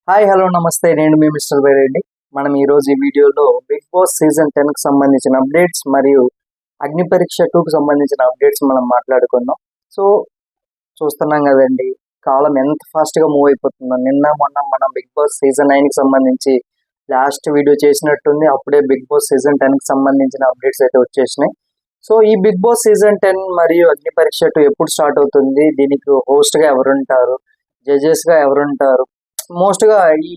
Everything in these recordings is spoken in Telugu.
హాయ్ హలో నమస్తే నేను మీ మిస్టర్ బైరెడ్డి. మనం ఈరోజు ఈ వీడియోలో బిగ్ బాస్ సీజన్ 10కి సంబంధించిన అప్డేట్స్ మరియు అగ్ని పరీక్ష 2కి సంబంధించిన అప్డేట్స్ మనం మాట్లాడుకుందాం. సో చూస్తున్నాం కదండి, కాలం ఎంత ఫాస్ట్గా మూవ్ అయిపోతుందో. నిన్న మొన్న మనం బిగ్ బాస్ సీజన్ 9కి సంబంధించి లాస్ట్ వీడియో చేసినట్టుంది. అప్పుడే బిగ్ బాస్ సీజన్ 10కి సంబంధించిన అప్డేట్స్ అయితే వచ్చేసినాయి. సో ఈ బిగ్ బాస్ సీజన్ 10 మరియు అగ్ని పరీక్ష 2 ఎప్పుడు స్టార్ట్ అవుతుంది, దీనికి హోస్ట్గా ఎవరుంటారు, జడ్జెస్గా ఎవరుంటారు, మోస్ట్గా ఈ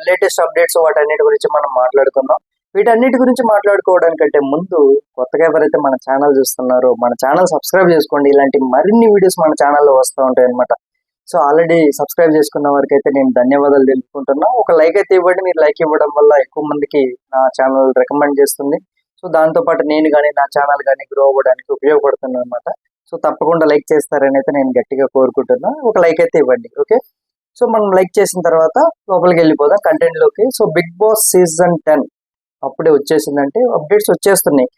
లేటెస్ట్ అప్డేట్స్ వాటన్నిటి గురించి మనం మాట్లాడుకుందాం. వీటన్నిటి గురించి మాట్లాడుకోవడానికంటే ముందు కొత్తగా ఎవరైతే మన ఛానల్ చూస్తున్నారో మన ఛానల్ సబ్స్క్రైబ్ చేసుకోండి. ఇలాంటి మరిన్ని వీడియోస్ మన ఛానల్లో వస్తూ ఉంటాయి అనమాట. సో ఆల్రెడీ సబ్స్క్రైబ్ చేసుకున్న వారికి అయితే నేను ధన్యవాదాలు తెలుపుకుంటున్నా. ఒక లైక్ అయితే ఇవ్వండి. మీరు లైక్ ఇవ్వడం వల్ల ఎక్కువ మందికి నా ఛానల్ రికమెండ్ చేస్తుంది. సో దాంతోపాటు నేను కానీ నా ఛానల్ కానీ గ్రో అవ్వడానికి ఉపయోగపడుతుంది అనమాట. సో తప్పకుండా లైక్ చేస్తారని అయితే నేను గట్టిగా కోరుకుంటున్నా. ఒక లైక్ అయితే ఇవ్వండి, ఓకే. సో మనం లైక్ చేసిన తర్వాత లోపలికి వెళ్ళిపోదాం కంటెంట్లోకి. సో బిగ్ బాస్ సీజన్ 10 అప్పుడే వచ్చేసిందంటే అప్డేట్స్ వచ్చేస్తున్నాయి.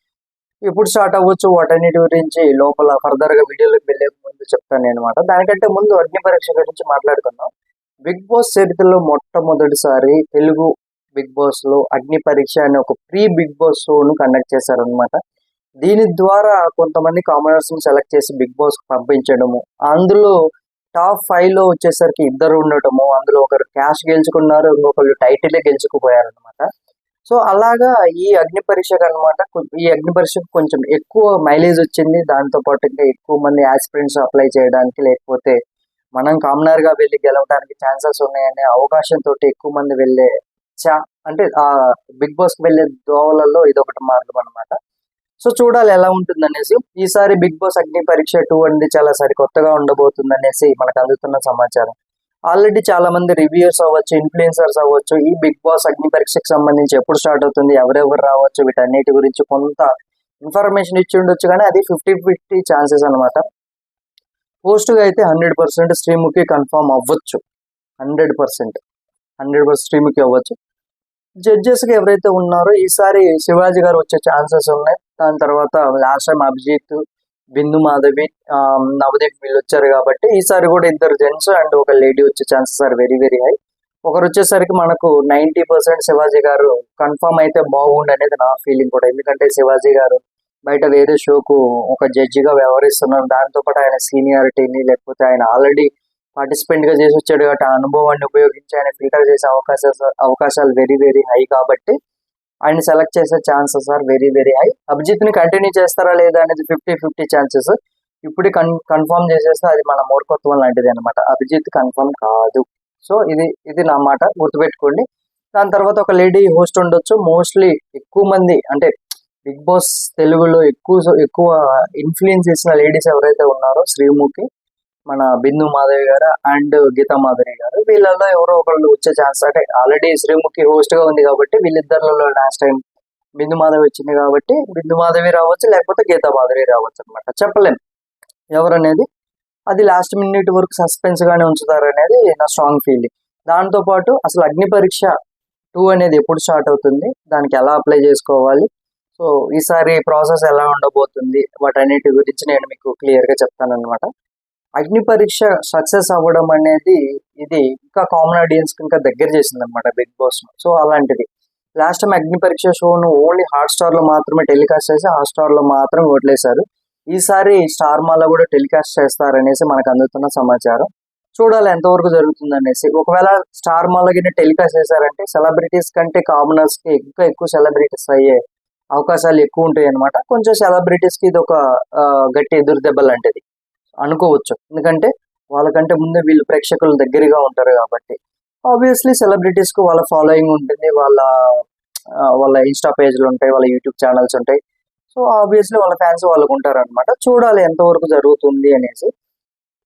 ఎప్పుడు స్టార్ట్ అవ్వచ్చు వాటన్నిటి గురించి లోపల ఫర్దర్గా వీడియోలోకి వెళ్ళే ముందు చెప్తాను నేను అనమాట. దానికంటే ముందు అగ్ని పరీక్ష గురించి మాట్లాడుకుందాం. బిగ్ బాస్ చరిత్రలో మొట్టమొదటిసారి తెలుగు బిగ్ బాస్లో అగ్ని పరీక్ష అనే ఒక ప్రీ బిగ్ బాస్ షోను కండక్ట్ చేశారనమాట. దీని ద్వారా కొంతమంది కామనర్స్ని సెలెక్ట్ చేసి బిగ్ బాస్కి పంపించడము, అందులో టాప్ 5లో వచ్చేసరికి ఇద్దరు ఉండటము, అందులో ఒకరు క్యాష్ గెలుచుకున్నారు, ఇంకొకరు టైటిలే గెలుచుకుపోయారు అనమాట. సో అలాగా ఈ అగ్ని పరీక్షకు అనమాట, ఈ అగ్ని పరీక్షకు కొంచెం ఎక్కువ మైలేజ్ వచ్చింది. దాంతోపాటు ఇంకా ఎక్కువ మంది ఆస్పిరెంట్స్ అప్లై చేయడానికి, లేకపోతే మనం కామనర్గా వెళ్ళి గెలవడానికి ఛాన్సెస్ ఉన్నాయనే అవకాశంతో ఎక్కువ మంది వెళ్ళే అంటే ఆ బిగ్ బాస్కి వెళ్ళే దోవలలో ఇదొకటి మార్గం అనమాట. సో చూడాలి ఎలా ఉంటుంది అనేసి. ఈసారి బిగ్ బాస్ అగ్ని పరీక్ష 2 అనేది చాలా సరికొత్తగా ఉండబోతుంది అనేసి మనకు అందుతున్న సమాచారం. ఆల్రెడీ చాలా మంది రివ్యూయర్స్ అవ్వచ్చు, ఇన్ఫ్లుయెన్సర్స్ అవ్వచ్చు, ఈ బిగ్ బాస్ అగ్ని పరీక్షకు సంబంధించి ఎప్పుడు స్టార్ట్ అవుతుంది, ఎవరెవరు రావచ్చు, వీటన్నిటి గురించి కొంత ఇన్ఫర్మేషన్ ఇచ్చి ఉండొచ్చు. కానీ అది 50-50 ఛాన్సెస్ అనమాట. పోస్ట్గా అయితే 100% శ్రీముఖి కన్ఫర్మ్ అవ్వచ్చు. 100% శ్రీముఖి అవ్వచ్చు. జడ్జెస్గా ఎవరైతే ఉన్నారో ఈసారి శివాజీ గారు వచ్చే ఛాన్సెస్ ఉన్నాయి. దాని తర్వాత లాస్ట్ టైం అభిజిత్, బిందు మాధవి, నవదీప్ వీళ్ళు వచ్చారు కాబట్టి ఈసారి కూడా ఇద్దరు జెంట్స్ అండ్ ఒక లేడీ వచ్చే chances are very very high. ఒకరు వచ్చేసరికి మనకు 90% శివాజీ గారు కన్ఫర్మ్ అయితే బాగుండు అనేది నా ఫీలింగ్ కూడా. ఎందుకంటే శివాజీ గారు బయట వేరే షోకు ఒక జడ్జిగా వ్యవహరిస్తున్నారు. దాంతోపాటు ఆయన సీనియారిటీని, లేకపోతే ఆయన ఆల్రెడీ పార్టిసిపెంట్గా చేసి వచ్చాడు కాబట్టి ఆ అనుభవాన్ని ఉపయోగించి ఆయన ఫిల్టర్ చేసే అవకాశాలు వెరీ వెరీ హై కాబట్టి ఆయన సెలెక్ట్ చేసే chances are very very high. అభిజిత్ని కంటిన్యూ చేస్తారా లేదా అనేది 50-50 ఛాన్సెస్. ఇప్పుడు కన్ఫర్మ్ చేసేస్తే అది మన మూర్ఖత్వం లాంటిది అనమాట. అభిజిత్ కన్ఫర్మ్ కాదు. సో ఇది నా మాట, గుర్తుపెట్టుకోండి. దాని తర్వాత ఒక లేడీ హోస్ట్ ఉండొచ్చు. మోస్ట్లీ ఎక్కువ మంది అంటే బిగ్ బాస్ తెలుగులో ఎక్కువ ఇన్ఫ్లుయెన్స్ చేసిన లేడీస్ ఎవరైతే ఉన్నారో శ్రీముఖి, మన బిందు మాధవి గారు అండ్ గీతా మాధురి గారు, వీళ్ళల్లో ఎవరో ఒకళ్ళు వచ్చే ఛాన్స్. అంటే ఆల్రెడీ శ్రీముఖి హోస్ట్ గా ఉంది కాబట్టి వీళ్ళిద్దరిలో లాస్ట్ టైం బిందు మాధవి వచ్చింది కాబట్టి బిందు మాధవి రావచ్చు, లేకపోతే గీతా మాధురి రావచ్చు అనమాట. చెప్పలేం ఎవరనేది. అది లాస్ట్ మినిట్ వరకు సస్పెన్స్ గానే ఉంచుతారు అనేది నా స్ట్రాంగ్ ఫీలింగ్. దాంతో పాటు అసలు అగ్ని పరీక్ష 2 అనేది ఎప్పుడు స్టార్ట్ అవుతుంది, దానికి ఎలా అప్లై చేసుకోవాలి, సో ఈసారి ప్రాసెస్ ఎలా ఉండబోతుంది, వాటన్నిటి గురించి నేను మీకు క్లియర్ గా చెప్తాను అనమాట. అగ్ని పరీక్ష సక్సెస్ అవ్వడం అనేది ఇది ఇంకా కామన్ ఆడియన్స్ ఇంకా దగ్గర చేసింది అనమాట బిగ్ బాస్. సో అలాంటిది లాస్ట్ టైం అగ్ని పరీక్ష షోను ఓన్లీ హాట్స్టార్ లో మాత్రమే టెలికాస్ట్ చేసి హాట్స్టార్ లో మాత్రమే వదిలేశారు. ఈసారి స్టార్ మాలో కూడా టెలికాస్ట్ చేస్తారనేసి మనకు అందుతున్న సమాచారం. చూడాలి ఎంతవరకు జరుగుతుంది అనేసి. ఒకవేళ స్టార్ మాలో కింద టెలికాస్ట్ చేశారంటే సెలబ్రిటీస్ కంటే కామనర్స్ కి ఇంకా ఎక్కువ సెలబ్రిటీస్ అయ్యే అవకాశాలు ఎక్కువ ఉంటాయి అనమాట. కొంచెం సెలబ్రిటీస్ కి ఇది ఒక గట్టి ఎదురు దెబ్బ లాంటిది అనుకోవచ్చు. ఎందుకంటే వాళ్ళకంటే ముందే వీళ్ళు ప్రేక్షకుల దగ్గరగా ఉంటారు కాబట్టి. ఆబ్వియస్లీ సెలబ్రిటీస్ కు వాళ్ళ ఫాలోయింగ్ ఉంటుంది, వాళ్ళ ఇన్స్టా పేజ్లు ఉంటాయి, వాళ్ళ యూట్యూబ్ ఛానల్స్ ఉంటాయి. సో ఆబ్వియస్లీ వాళ్ళ ఫ్యాన్స్ వాళ్ళకు ఉంటారు అనమాట. చూడాలి ఎంతవరకు జరుగుతుంది అనేసి.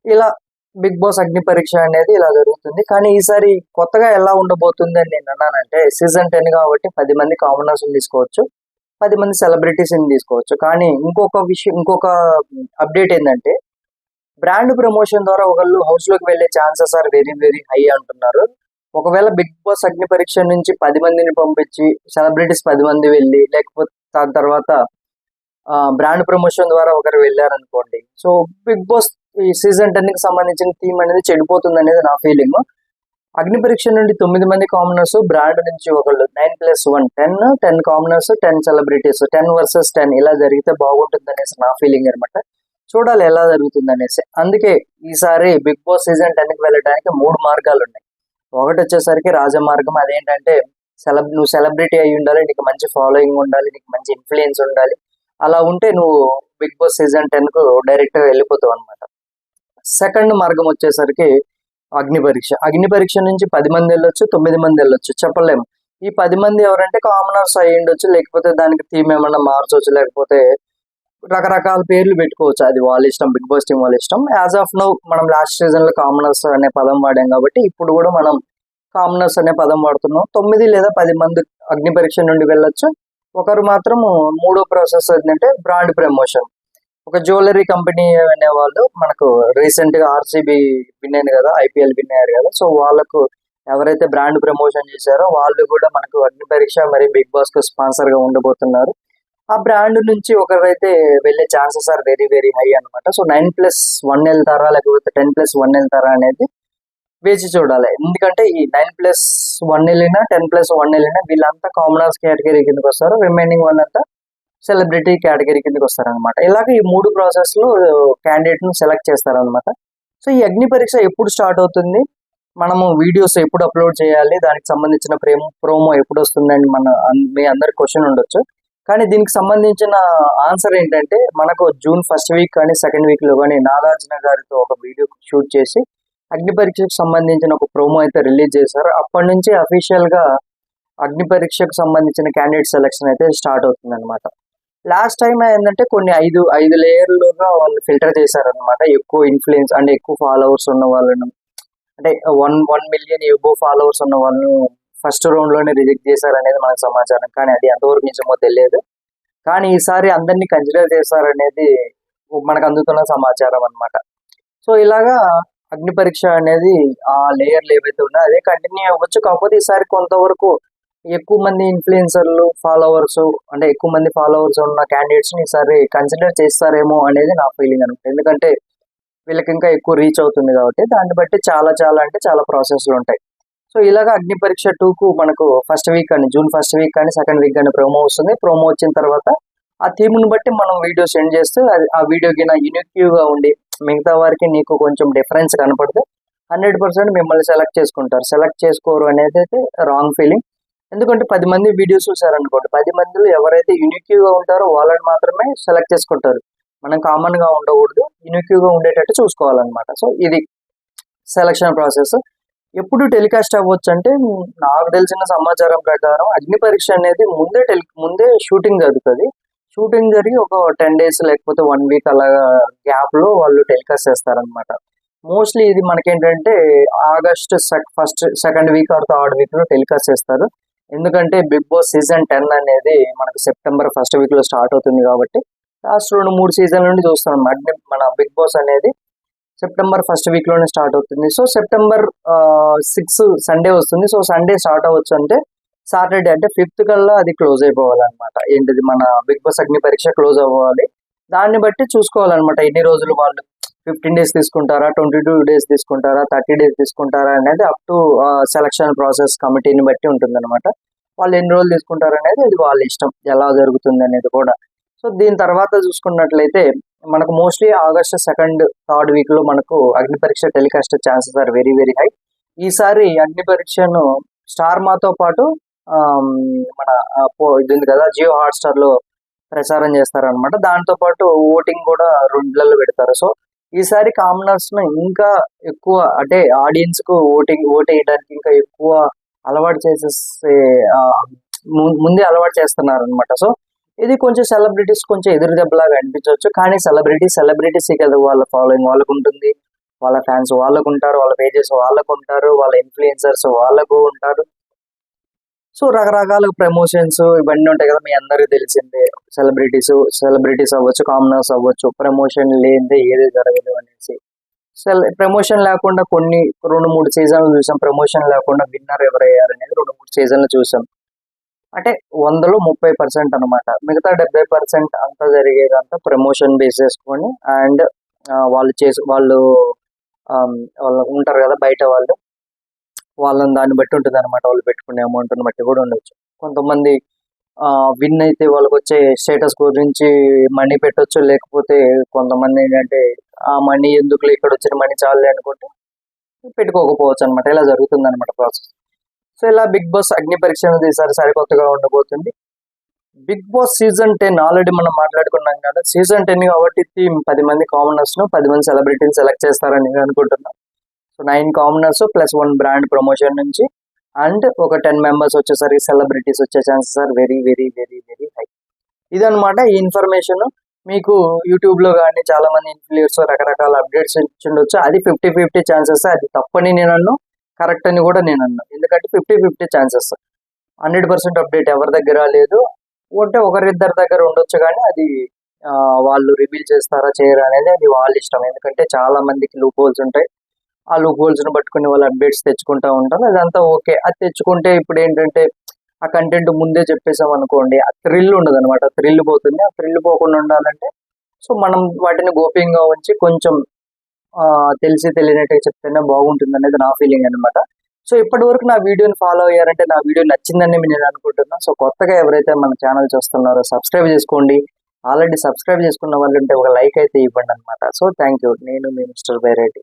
ఇలా బిగ్ బాస్ అగ్ని పరీక్ష అనేది ఇలా జరుగుతుంది. కానీ ఈసారి కొత్తగా ఎలా ఉండబోతుంది అని నేను అన్నానంటే, సీజన్ 10 కాబట్టి 10 మంది కామనర్స్ తీసుకోవచ్చు, 10 మంది సెలబ్రిటీస్ తీసుకోవచ్చు. కానీ ఇంకొక అప్డేట్ ఏంటంటే, బ్రాండ్ ప్రమోషన్ ద్వారా ఒకళ్ళు హౌస్ లోకి వెళ్లే chances are very very high అంటున్నారు. ఒకవేళ బిగ్ బాస్ అగ్ని పరీక్ష నుంచి 10 మందిని పంపించి సెలబ్రిటీస్ 10 మంది వెళ్ళి, లేకపోతే దాని తర్వాత బ్రాండ్ ప్రమోషన్ ద్వారా ఒకరు వెళ్ళారనుకోండి, సో బిగ్ బాస్ ఈ సీజన్ 10కి సంబంధించిన థీమ్ అనేది చెడిపోతుంది అనేది నా ఫీలింగ్. అగ్ని పరీక్ష నుండి 9 మంది కామనర్స్, బ్రాండ్ నుంచి ఒకళ్ళు, 9+1 10 కామనర్స్, 10 సెలబ్రిటీస్, 10 వర్సెస్ 10 ఇలా జరిగితే బాగుంటుంది అనేసి నా ఫీలింగ్ అనమాట. చూడాలి ఎలా జరుగుతుంది అనేసి. అందుకే ఈసారి బిగ్ బాస్ సీజన్ 10కి వెళ్ళడానికి 3 మార్గాలు ఉన్నాయి. ఒకటి వచ్చేసరికి రాజమార్గం. అదేంటంటే నువ్వు సెలబ్రిటీ అయి ఉండాలి, నీకు మంచి ఫాలోయింగ్ ఉండాలి, నీకు మంచి ఇన్ఫ్లుయెన్స్ ఉండాలి. అలా ఉంటే నువ్వు బిగ్ బాస్ సీజన్ 10కు డైరెక్ట్గా వెళ్ళిపోతావు అనమాట. సెకండ్ మార్గం వచ్చేసరికి అగ్ని పరీక్ష. అగ్ని పరీక్ష నుంచి 10 మంది వెళ్ళొచ్చు, 9 మంది వెళ్ళొచ్చు, చెప్పలేము. ఈ 10 మంది ఎవరంటే కామనర్స్ అయ్యి ఉండొచ్చు, లేకపోతే దానికి థీమ్ ఏమన్నా మార్చవచ్చు, లేకపోతే రకరకాల పేర్లు పెట్టుకోవచ్చు. అది వాళ్ళ ఇష్టం, బిగ్ బాస్ టీం వాళ్ళ ఇష్టం. యాజ్ ఆఫ్ నౌ మనం లాస్ట్ సీజన్ లో కామనర్స్ అనే పదం వాడాం కాబట్టి ఇప్పుడు కూడా మనం కామనర్స్ అనే పదం వాడుతున్నాం. 9 లేదా 10 మంది అగ్ని పరీక్ష నుండి వెళ్ళొచ్చు. ఒకరు మాత్రం మూడో ప్రాసెస్ ఏంటంటే బ్రాండ్ ప్రమోషన్. ఒక జ్యువెలరీ కంపెనీ అనే వాళ్ళు మనకు రీసెంట్ గా ఆర్సీబీ విన్ అయింది కదా, ఐపీఎల్ విన్ అయ్యారు కదా, సో వాళ్ళకు ఎవరైతే బ్రాండ్ ప్రమోషన్ చేశారో వాళ్ళు కూడా మనకు అగ్ని పరీక్ష మరి బిగ్ బాస్ కు స్పాన్సర్ గా ఉండబోతున్నారు. ఆ బ్రాండ్ నుంచి ఒకరైతే వెళ్ళే chances are very very high అనమాట. సో 9+1 వెళ్తారా లేకపోతే 10+1 వెళ్తారా అనేది వేచి చూడాలి. ఎందుకంటే ఈ 9+1 వెళ్ళినా 10+1 వెళ్ళినా వీళ్ళంతా కామనర్స్ కేటగిరీ కిందకి వస్తారు, రిమైనింగ్ వాళ్ళంతా సెలబ్రిటీ కేటగిరీ కిందకి వస్తారనమాట. ఇలాగ ఈ 3 ప్రాసెస్ లో క్యాండిడేట్ ను సెలెక్ట్ చేస్తారనమాట. సో ఈ అగ్ని పరీక్ష ఎప్పుడు స్టార్ట్ అవుతుంది, మనము వీడియోస్ ఎప్పుడు అప్లోడ్ చేయాలి, దానికి సంబంధించిన ప్రోమో ఎప్పుడు వస్తుందని మీ అందరికి క్వశ్చన్ ఉండొచ్చు. కానీ దీనికి సంబంధించిన ఆన్సర్ ఏంటంటే మనకు జూన్ 1st వీక్ కానీ 2nd వీక్ లో కానీ నాగార్జున గారితో ఒక వీడియో షూట్ చేసి అగ్ని పరీక్షకు సంబంధించిన ఒక ప్రోమో అయితే రిలీజ్ చేశారు. అప్పటి నుంచి అఫీషియల్ గా అగ్ని పరీక్షకు సంబంధించిన క్యాండిడేట్ సెలెక్షన్ అయితే స్టార్ట్ అవుతుంది అనమాట. లాస్ట్ టైం ఏంటంటే కొన్ని ఐదు లేయర్లుగా వాళ్ళు ఫిల్టర్ చేశారనమాట. ఎక్కువ ఇన్ఫ్లుయెన్స్ అంటే ఎక్కువ ఫాలోవర్స్ ఉన్న వాళ్ళను, అంటే 1 మిలియన్ ఎబో ఫాలోవర్స్ ఉన్న వాళ్ళను ఫస్ట్ రౌండ్ లోనే రిజెక్ట్ చేశారు అనేది మనకు సమాచారం. కానీ అది ఎంతవరకు నిజమో తెలియదు. కానీ ఈసారి అందరినీ కన్సిడర్ చేశారనేది మనకు అందుతున్న సమాచారం అనమాట. సో ఇలాగా అగ్ని పరీక్ష అనేది ఆ లేయర్లు ఏవైతే ఉన్నాయో అదే కంటిన్యూ అవ్వచ్చు. కాకపోతే ఈసారి కొంతవరకు ఎక్కువ మంది ఇన్ఫ్లుయెన్సర్లు ఫాలోవర్స్, అంటే ఎక్కువ మంది ఫాలోవర్స్ ఉన్న క్యాండిడేట్స్ ని ఈసారి కన్సిడర్ చేస్తారేమో అనేది నా ఫీలింగ్ అనమాట. ఎందుకంటే వీళ్ళకి ఇంకా ఎక్కువ రీచ్ అవుతుంది కాబట్టి దాన్ని బట్టి చాలా ప్రాసెస్లు ఉంటాయి. సో ఇలాగా అగ్ని పరీక్ష 2కు మనకు ఫస్ట్ వీక్ కానీ జూన్ 1st వీక్ కానీ 2nd వీక్ కానీ ప్రోమో వస్తుంది. ప్రోమో వచ్చిన తర్వాత ఆ థీమ్ ని బట్టి మనం వీడియో సెండ్ చేస్తే ఆ వీడియోకి యూనిక్యూ గా ఉండి మిగతా వారికి నీకు కొంచెం డిఫరెన్స్ కనపడితే 100% మిమ్మల్ని సెలెక్ట్ చేసుకుంటారు. సెలెక్ట్ చేసుకోరు అనేది అయితే రాంగ్ ఫీలింగ్. ఎందుకంటే 10 మంది వీడియోస్ చూసారనుకోండి, 10 మందిలో ఎవరైతే యూనిక్యూ గా ఉంటారో వాళ్ళని మాత్రమే సెలెక్ట్ చేసుకుంటారు. మనం కామన్ గా ఉండకూడదు, యూనిక్యూ గా ఉండేటట్టు చూసుకోవాలన్నమాట. సో ఇది సెలక్షన్ ప్రాసెస్. ఎప్పుడు టెలికాస్ట్ అవ్వచ్చు అంటే నాకు తెలిసిన సమాచారం ప్రకారం అగ్ని పరీక్ష అనేది ముందే షూటింగ్ జరుగుతుంది. షూటింగ్ జరిగి ఒక 10 days లేకపోతే 1 week అలాగా గ్యాప్ లో వాళ్ళు టెలికాస్ట్ చేస్తారనమాట. మోస్ట్లీ ఇది మనకేంటంటే August 1st 2nd week or 3rd week లో టెలికాస్ట్ చేస్తారు. ఎందుకంటే బిగ్ బాస్ సీజన్ 10 అనేది మనకు సెప్టెంబర్ 1st వీక్ లో స్టార్ట్ అవుతుంది కాబట్టి లాస్ట్ 2-3 సీజన్ నుండి చూస్తాం. మన బిగ్ బాస్ అనేది సెప్టెంబర్ 1st వీక్ లోనే స్టార్ట్ అవుతుంది. సో సెప్టెంబర్ 6 సండే వస్తుంది. సో సండే స్టార్ట్ అవ్వచ్చు అంటే సాటర్డే అంటే 5th కల్లా అది క్లోజ్ అయిపోవాలన్నమాట. ఏంటిది మన బిగ్ బాస్ అగ్ని పరీక్ష క్లోజ్ అవ్వాలి. దాన్ని బట్టి చూసుకోవాలన్నమాట ఎన్ని రోజులు వాళ్ళు 15 days తీసుకుంటారా, 22 days తీసుకుంటారా, 30 days తీసుకుంటారా అనేది అప్ టు సెలక్షన్ ప్రాసెస్ కమిటీని బట్టి ఉంటుందన్నమాట. వాళ్ళు ఎన్ని రోజులు తీసుకుంటారు అనేది అది వాళ్ళ ఇష్టం, ఎలా జరుగుతుంది అనేది కూడా. సో దీని తర్వాత చూసుకున్నట్లయితే మనకు mostly August 2nd 3rd week లో మనకు Agni Pariksha telecast chances are very very high. ఈసారి అగ్ని పరీక్షను స్టార్ మాతో పాటు మన ఇది ఉంది కదా జియో హాట్స్టార్ లో ప్రసారం చేస్తారనమాట. దాంతో పాటు ఓటింగ్ కూడా 2 నెలలు పెడతారు. సో ఈసారి కామనర్స్ ను ఇంకా ఎక్కువ అంటే ఆడియన్స్ కు ఓట్ వేయడానికి ఇంకా ఎక్కువ అలవాటు చేసేసే ముందే అలవాటు చేస్తున్నారు అనమాట. సో ఇది కొంచెం సెలబ్రిటీస్ కొంచెం ఎదురు దెబ్బలాగా అనిపించవచ్చు. కానీ సెలబ్రిటీస్ కదా, వాళ్ళ ఫాలోయింగ్ వాళ్ళకు ఉంటుంది, వాళ్ళ ఫ్యాన్స్ వాళ్ళకు ఉంటారు, వాళ్ళ పేజెస్ వాళ్ళకు ఉంటారు, వాళ్ళ ఇన్ఫ్లుయెన్సర్స్ వాళ్ళకు ఉంటారు. సో రకరకాల ప్రమోషన్స్ ఇవన్నీ ఉంటాయి కదా, మీ అందరికీ తెలిసిందే. సెలబ్రిటీస్ అవ్వచ్చు, కామనర్స్ అవ్వచ్చు, ప్రమోషన్ లేనిదే ఏది జరగదు అనేసి. ప్రమోషన్ లేకుండా కొన్ని 2-3 సీజన్లు చూసాం. ప్రమోషన్ లేకుండా విన్నర్ ఎవరయ్యారు అనేది 2-3 సీజన్లు చూసాం. అంటే 100లో 30% అనమాట. మిగతా 70% అంతా జరిగేదంతా ప్రమోషన్ బేస్ చేసుకొని అండ్ వాళ్ళు ఉంటారు కదా బయట వాళ్ళు వాళ్ళని దాన్ని బట్టి ఉంటుంది అనమాట. వాళ్ళు పెట్టుకునే అమౌంట్ని బట్టి కూడా ఉండొచ్చు. కొంతమంది విన్ అయితే వాళ్ళకి వచ్చే స్టేటస్ గురించి మనీ పెట్టొచ్చు. లేకపోతే కొంతమంది ఏంటంటే ఆ మనీ ఎందుకులే, ఇక్కడ వచ్చిన మనీ చాలులే అనుకుంటే పెట్టుకోకపోవచ్చు అనమాట. ఇలా జరుగుతుంది అనమాట ప్రాసెస్. సో ఇలా బిగ్ బాస్ అగ్ని పరీక్ష అనేది ఈసారి సరికొత్తగా ఉండబోతుంది. బిగ్ బాస్ సీజన్ 10 ఆల్రెడీ మనం మాట్లాడుకున్నాం కదా. సీజన్ 10 కాబట్టి థీమ్ 10 మంది కామనర్స్ ను 10 మంది సెలబ్రిటీని సెలెక్ట్ చేస్తారని నేను అనుకుంటున్నాను. So 9 commoners plus 1 brand promotion నుంచి అండ్ ఒక 10 మెంబర్స్ వచ్చేసరికి సెలబ్రిటీస్ వచ్చే chances are very very very very high. ఇదనమాట ఈ ఇన్ఫర్మేషన్. మీకు యూట్యూబ్ లో కానీ చాలా మంది ఇన్ఫ్లుయర్స్ రకరకాల అప్డేట్స్ ఇచ్చిండొచ్చు. అది 50-50 ఛాన్సెస్. అది తప్పని నేను అన్ను, కరెక్ట్ అని కూడా నేను అన్నా. ఎందుకంటే 50-50 ఛాన్సెస్. 100% అప్డేట్ ఎవరి దగ్గర లేదు. అంటే ఒకరిద్దరి దగ్గర ఉండొచ్చు, కానీ అది వాళ్ళు రివీల్ చేస్తారా చేయరా అనేది అది వాళ్ళ ఇష్టం. ఎందుకంటే చాలా మందికి లూప్ హోల్స్ ఉంటాయి. ఆ లూప్ హోల్స్ ను పట్టుకుని వాళ్ళు అప్డేట్స్ తెచ్చుకుంటా ఉంటారు. అదంతా ఓకే. అది తెచ్చుకుంటే ఇప్పుడు ఏంటంటే ఆ కంటెంట్ ముందే చెప్పేసాం అనుకోండి, ఆ థ్రిల్ ఉండదు అనమాట. థ్రిల్ పోతుంది. ఆ థ్రిల్ పోకుండా ఉండాలంటే సో మనం వాటిని గోప్యంగా ఉంచి కొంచెం తెలిసి తెలియనట్టుగా చెప్తేనే బాగుంటుంది అనేది నా ఫీలింగ్ అనమాట. సో ఇప్పటి వరకు నా వీడియోని ఫాలో అయ్యారంటే నా వీడియో నచ్చిందని నేను అనుకుంటున్నాను. సో కొత్తగా ఎవరైతే మన ఛానల్ చూస్తున్నారో సబ్స్క్రైబ్ చేసుకోండి. ఆల్రెడీ సబ్స్క్రైబ్ చేసుకున్న వాళ్ళు ఉంటే ఒక లైక్ అయితే ఇవ్వండి అనమాట. So thank you. నేను మీ మిస్టర్ బైరెడ్డి.